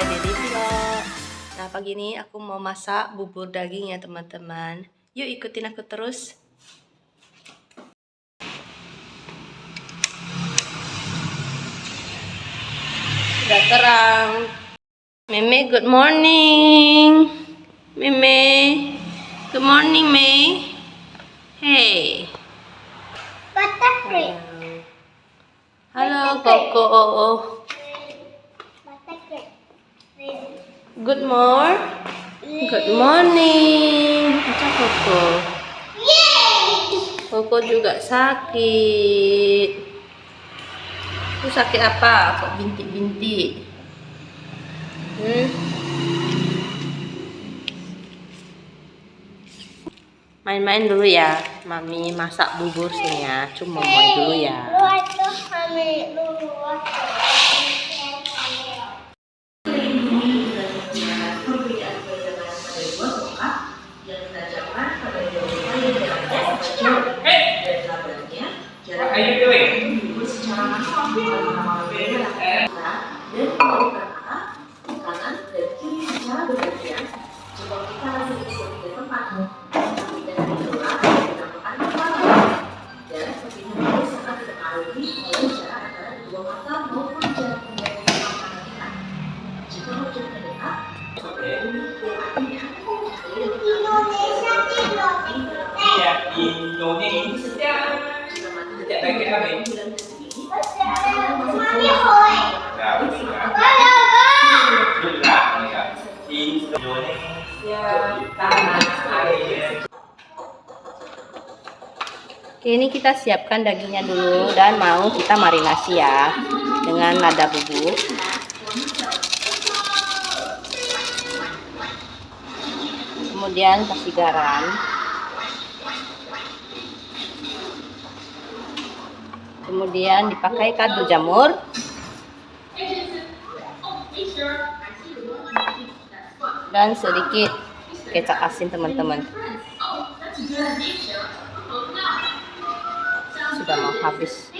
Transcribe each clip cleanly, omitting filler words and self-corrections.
Dede Vlog. Nah, pagi ini aku mau masak bubur daging ya teman-teman. Yuk ikutin aku terus. Sudah terang. Meme, good morning. Meme, good morning, Mei. Hey. Halo, Koko. Good morning. Good morning. Macam Koko. Koko juga sakit. Itu sakit apa? Kok bintik-bintik? Main-main dulu ya. Mami masak bubur sini ya. Cuma main dulu ya. Oke, ini kita siapkan dagingnya dulu dan mau kita marinasi ya dengan lada bubuk. Kemudian kasih garam. Kemudian dipakai kaldu jamur. Dan sedikit kecap asin teman-teman. Sudah mau habis.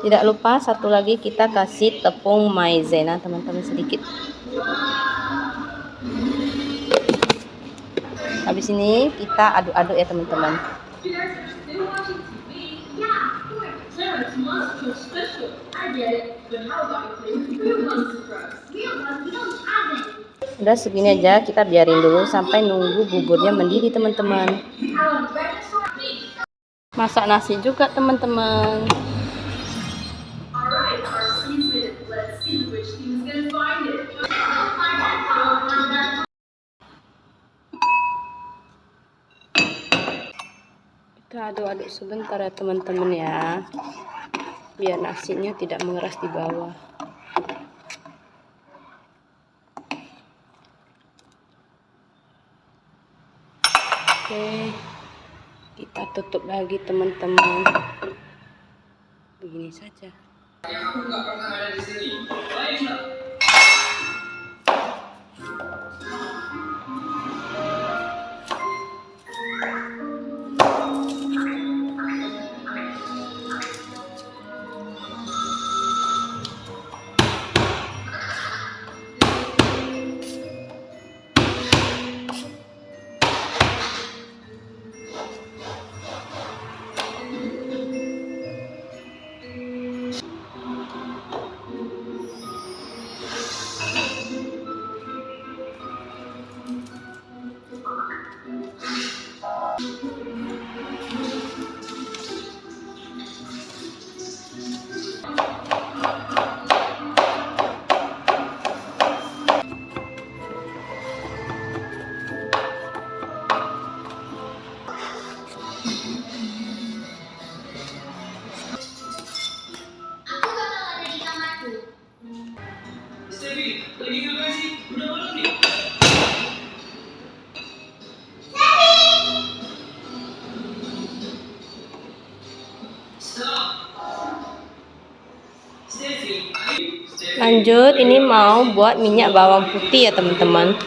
Tidak lupa satu lagi kita kasih tepung maizena teman-teman sedikit. Habis ini kita aduk-aduk ya teman-teman. Udah segini aja, kita biarin dulu sampai nunggu buburnya mendidih teman-teman. Masak nasi juga teman-teman. Kita aduk-aduk sebentar ya teman-teman ya, biar nasinya tidak mengeras di bawah. Oke, kita tutup lagi teman-teman. Begini saja. Aku nggak pernah ada di sini. Lanjut, ini mau buat minyak bawang putih ya teman-teman.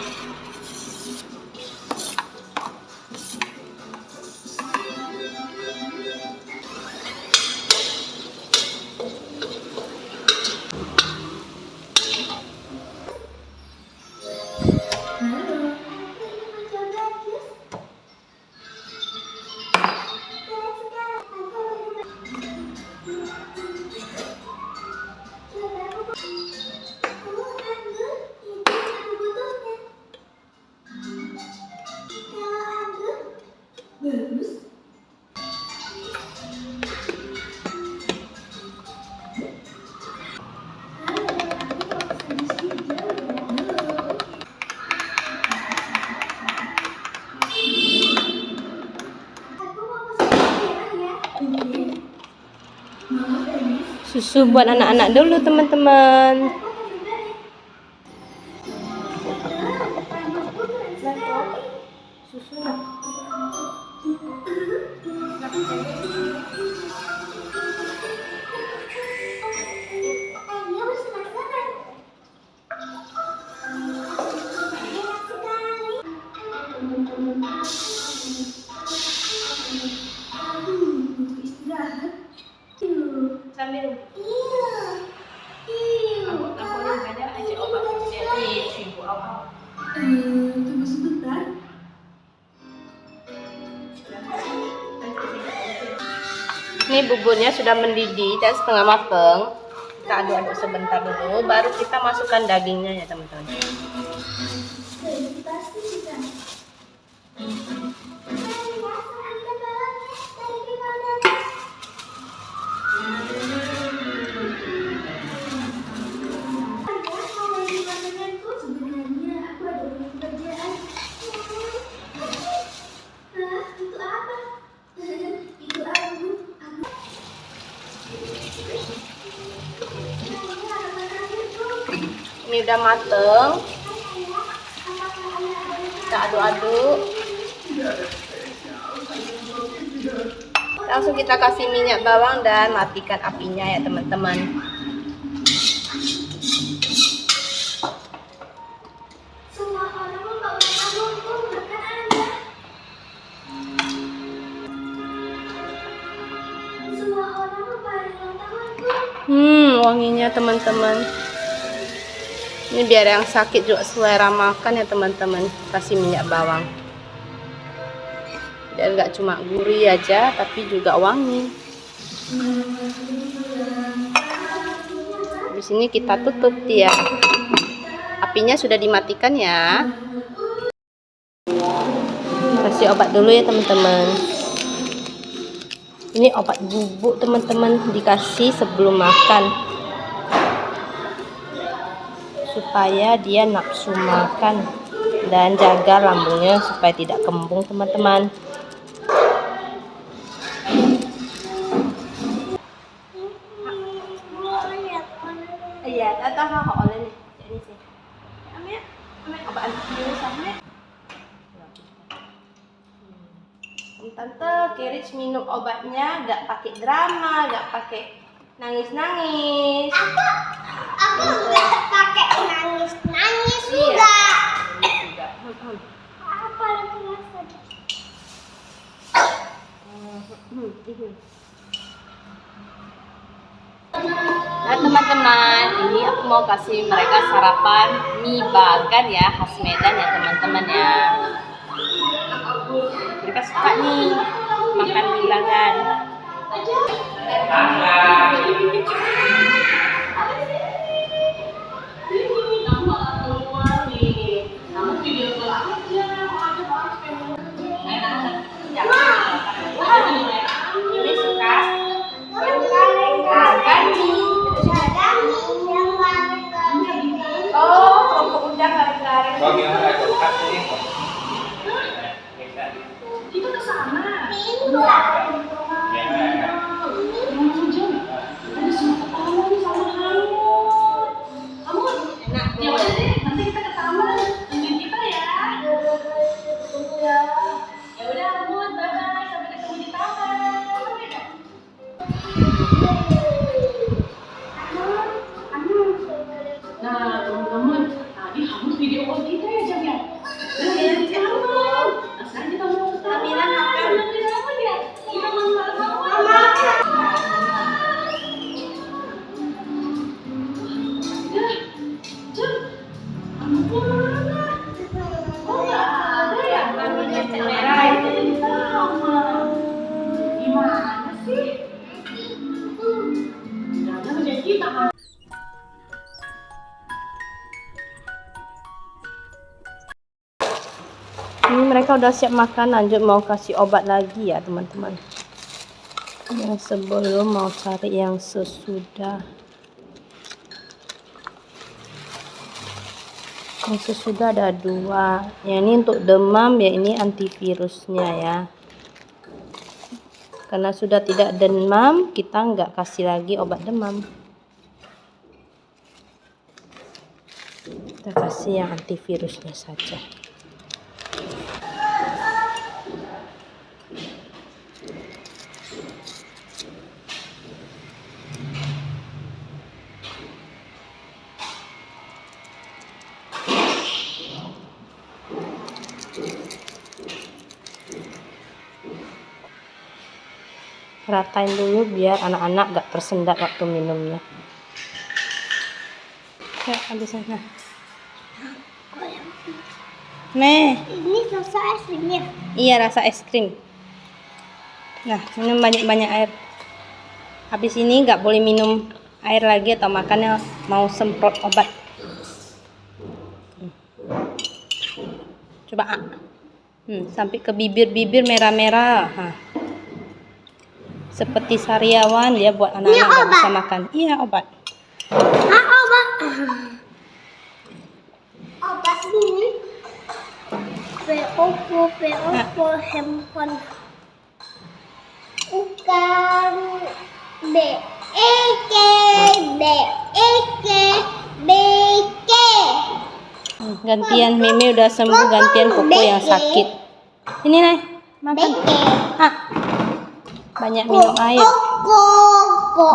Susu buat anak-anak dulu teman-teman. Sambil tunggu sebentar. Ini buburnya sudah mendidih dan setengah mateng. Kita aduk-aduk sebentar dulu, baru kita masukkan dagingnya ya teman-teman. Ini udah mateng, kita aduk-aduk. Langsung kita kasih minyak bawang dan matikan apinya ya teman-teman. Wanginya teman-teman. Ini biar yang sakit juga selera makan ya teman-teman. Kasih minyak bawang. Biar nggak cuma gurih aja, tapi juga wangi. Di sini kita tutup dia. Apinya sudah dimatikan ya. Kasih obat dulu ya teman-teman. Ini obat bubuk teman-teman, dikasih sebelum makan supaya dia nafsu makan dan jaga lambungnya supaya tidak kembung teman-teman. Iya, tahu hak oleh nih. Jadi sih. Ambil obat antivirus sampai. Tante Kirich minum obatnya gak pakai drama, gak pakai nangis-nangis. Aku nggak pakai nangis juga. Apa lagi maksudnya? Nah teman-teman, ini aku mau kasih mereka sarapan mie bagan ya, khas Medan ya teman-teman ya. Mereka suka nih makan mie bagan. Ini suka makan mie. Oh, kerupuk udang garing-garing. Itu ke sana. Ya udah deh, nanti kita ke taman nungguin kita ya. Ya udah, Amut, bye-bye, sampai ketemu di taman. Nah, teman-teman, tadi Amut video call kita ya, Jam ya. Taman. Nah, sekarang kita mau ke taman. Ya. Kita mau ke taman. Ini mereka udah siap makan, lanjut mau kasih obat lagi ya teman-teman. Yang sebelum mau cari yang sesudah. Yang sesudah ada 2. Yang ini untuk demam ya, ini antivirusnya ya. Karena sudah tidak demam, kita nggak kasih lagi obat demam. Kita kasih yang antivirusnya saja. Ratain dulu biar anak-anak gak tersendat waktu minumnya. Ya, habis sana. Nih. Ini rasa es krimnya. Iya, rasa es krim. Nah, minum banyak-banyak air. Habis ini gak boleh minum air lagi atau makannya mau semprot obat. Coba sampai ke bibir-bibir merah-merah. Seperti sariawan dia buat anak-anak nggak bisa makan. Iya, obat. Obat. Obat ini. P-O-P handphone. Bukan B-E-K B-E-K. Gantian Mimi udah sembuh, gantian Koko yang sakit. Ini nih, makan. Banyak minum air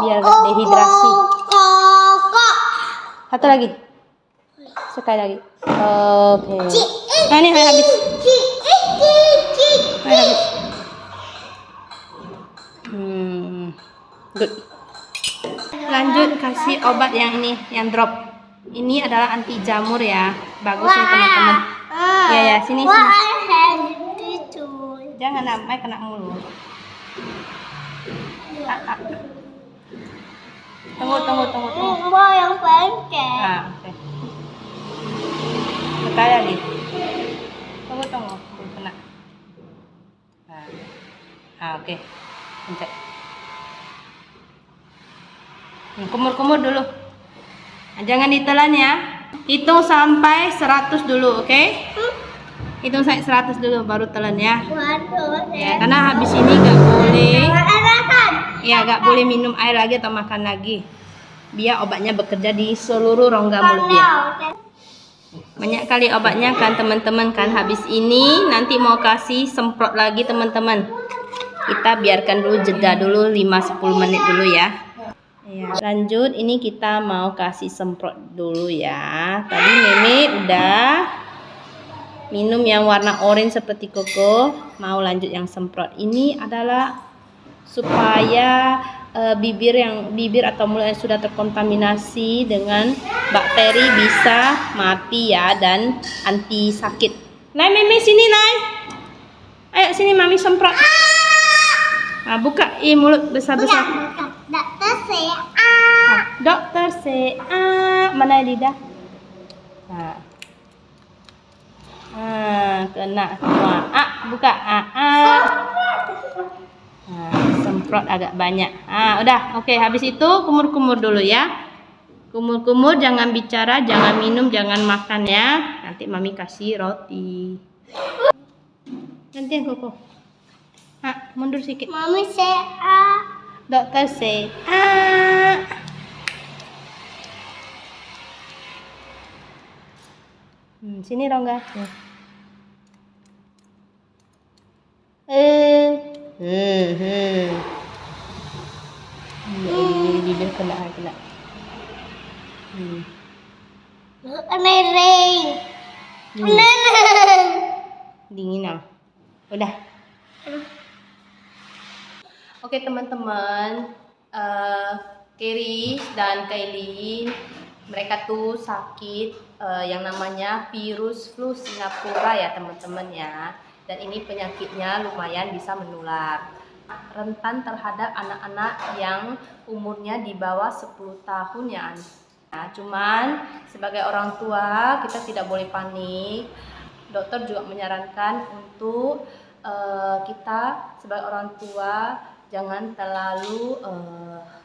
biar gak dehidrasi. Satu lagi, sekali lagi. Oke. Nah, ini habis. Habis. Good. Lanjut kasih obat yang ini, yang drop. Ini adalah anti jamur ya, bagus nih teman-teman. Ya, sini. Jangan sampai kena mulut. Tunggu. Yang pendek. Oke. Sekali lagi. Tunggu. Belum kena. Oke. Pencet. Kumur-kumur dulu. Jangan ditelan ya. Hitung sampai 100 dulu, oke? Hitung sampai 100 dulu baru telan ya. Ya, karena habis ini gak boleh. Ya, gak boleh minum air lagi atau makan lagi. Biar obatnya bekerja di seluruh rongga mulut dia. Banyak kali obatnya kan teman-teman kan. Habis ini nanti mau kasih semprot lagi teman-teman. Kita biarkan dulu, jeda dulu 5-10 menit dulu ya. Lanjut, ini kita mau kasih semprot dulu ya. Tadi Mimi udah minum yang warna orange seperti Koko. Mau lanjut yang semprot. Ini adalah supaya bibir atau mulut yang sudah terkontaminasi dengan bakteri bisa mati ya, dan anti sakit. Nay Mimi sini Nay. Ayo sini Mami semprot. Buka mulut besar-besar. Dokter C.A. Mana lidah? Kena semua. Buka. Semprot agak banyak. Udah. Oke, habis itu kumur-kumur dulu ya. Kumur-kumur, jangan bicara, jangan minum, jangan makan ya. Nanti Mami kasih roti. Gantian Koko. Mundur sedikit. Mami C.A. Dokter C.A. Sini Rongga. Bibir kena. Dingin. Udah. Oke teman-teman, Keris dan Kailin, mereka tuh sakit yang namanya virus flu Singapura ya teman-teman ya. Dan ini penyakitnya lumayan bisa menular. Rentan terhadap anak-anak yang umurnya di bawah 10 tahun ya. Nah, cuman sebagai orang tua kita tidak boleh panik. Dokter juga menyarankan untuk kita sebagai orang tua jangan terlalu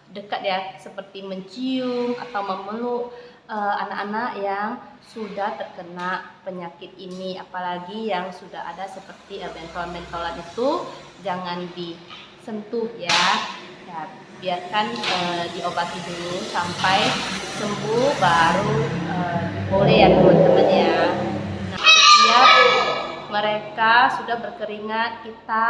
dekat ya, seperti mencium atau memeluk anak-anak yang sudah terkena penyakit ini, apalagi yang sudah ada seperti bentolan-bentolan itu jangan sentuh ya. Ya, biarkan diobati dulu sampai sembuh baru boleh ya teman-teman ya. Nah, setiap mereka sudah berkeringat, kita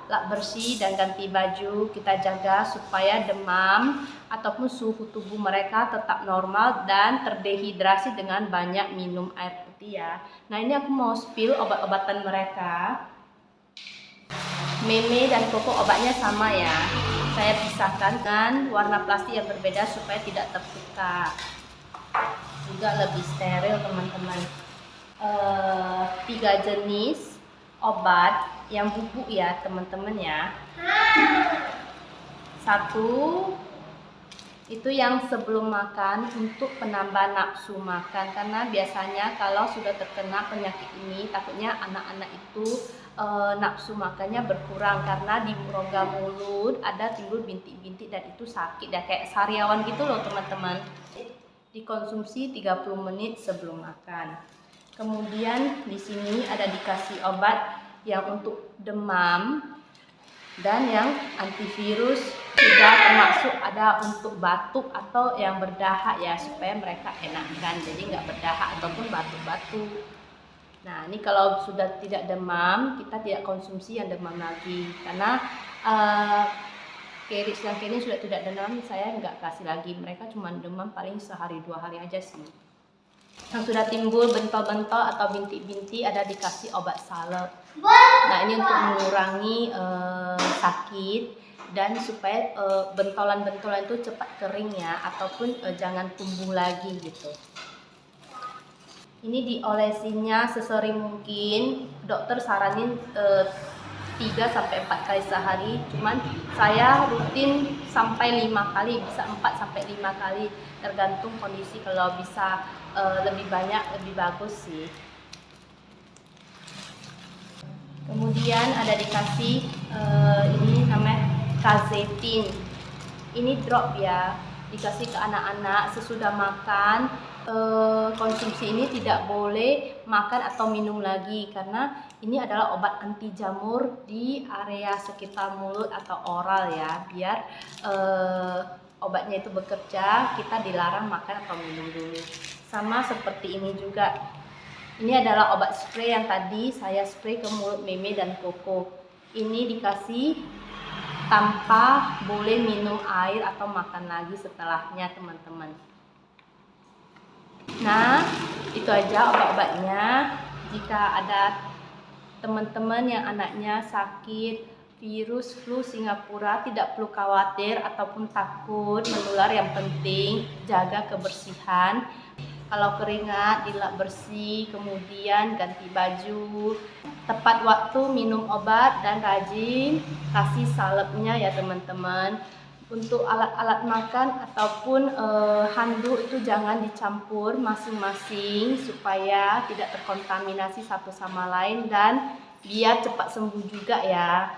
lap bersih dan ganti baju. Kita jaga supaya demam ataupun suhu tubuh mereka tetap normal dan terdehidrasi dengan banyak minum air putih ya. Nah, ini aku mau spill obat-obatan mereka. Meme dan Koko obatnya sama ya. Saya pisahkan dengan warna plastik yang berbeda supaya tidak tertukar. Juga lebih steril teman-teman. 3 jenis obat yang bubuk ya teman-teman ya. 1 itu yang sebelum makan untuk penambah nafsu makan, karena biasanya kalau sudah terkena penyakit ini takutnya anak-anak itu nafsu makannya berkurang karena di rongga mulut ada timbul bintik-bintik dan itu sakit ya, kayak sariawan gitu loh teman-teman. Dikonsumsi 30 menit sebelum makan. Kemudian di sini ada dikasih obat yang untuk demam dan yang antivirus, juga termasuk ada untuk batuk atau yang berdahak ya, supaya mereka enakan jadi nggak berdahak ataupun batuk-batuk. Nah, ini kalau sudah tidak demam kita tidak konsumsi yang demam lagi, karena Keris yang kini sudah tidak demam saya nggak kasih lagi, mereka cuma demam paling sehari 2 hari aja sih. Yang sudah timbul bentol-bentol atau bintik-bintik ada dikasih obat salep. Nah, ini untuk mengurangi sakit dan supaya bentolan-bentolan itu cepat kering ya, ataupun jangan tumbuh lagi gitu. Ini diolesinya sesering mungkin, dokter saranin 3-4 kali sehari, cuman saya rutin sampai 5 kali, bisa 4-5 kali, tergantung kondisi. Kalau bisa lebih banyak lebih bagus sih. Kemudian ada dikasih ini namanya Kazetin. Ini drop ya, dikasih ke anak-anak sesudah makan. Konsumsi ini tidak boleh makan atau minum lagi, karena ini adalah obat anti jamur di area sekitar mulut atau oral ya, biar obatnya itu bekerja, kita dilarang makan atau minum dulu. Sama seperti ini juga, ini adalah obat spray yang tadi saya spray ke mulut Meme dan Koko. Ini dikasih tanpa boleh minum air atau makan lagi setelahnya teman-teman. Nah, itu aja obat-obatnya. Jika ada teman-teman yang anaknya sakit virus flu Singapura, tidak perlu khawatir ataupun takut menular. Yang penting jaga kebersihan. Kalau keringat dilap bersih, kemudian ganti baju, tepat waktu minum obat, dan rajin kasih salepnya ya teman-teman. Untuk alat-alat makan ataupun handuk itu jangan dicampur masing-masing supaya tidak terkontaminasi satu sama lain dan biar cepat sembuh juga ya.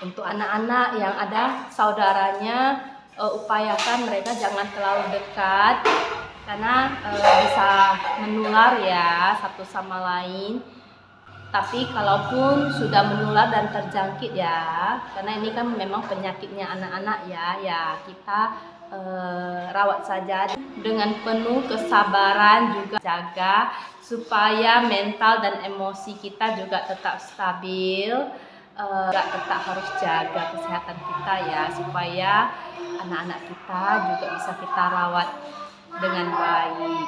Untuk anak-anak yang ada saudaranya, upayakan mereka jangan terlalu dekat karena bisa menular ya satu sama lain. Tapi kalaupun sudah menular dan terjangkit ya, karena ini kan memang penyakitnya anak-anak ya kita rawat saja dengan penuh kesabaran, juga jaga supaya mental dan emosi kita juga tetap stabil. Tetap harus jaga kesehatan kita ya, supaya anak-anak kita juga bisa kita rawat dengan baik.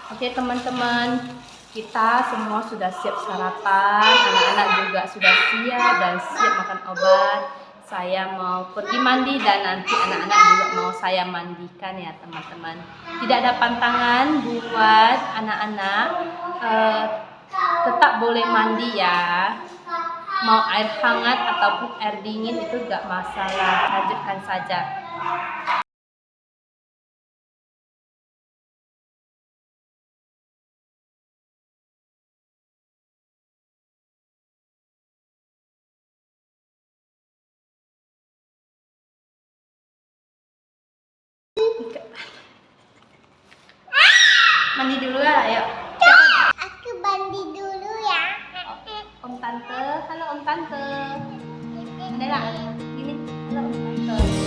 Oke teman-teman, kita semua sudah siap sarapan, anak-anak juga sudah siap dan siap makan obat. Saya mau pergi mandi dan nanti anak-anak juga mau saya mandikan ya teman-teman. Tidak ada pantangan buat anak-anak, tetap boleh mandi ya. Mau air hangat ataupun air dingin itu gak masalah, lanjutkan saja. Mandi dulu ya, ayo. Aku mandi dulu ya. Om Tante, halo Om Tante. Adela, gini. Halo Om Tante.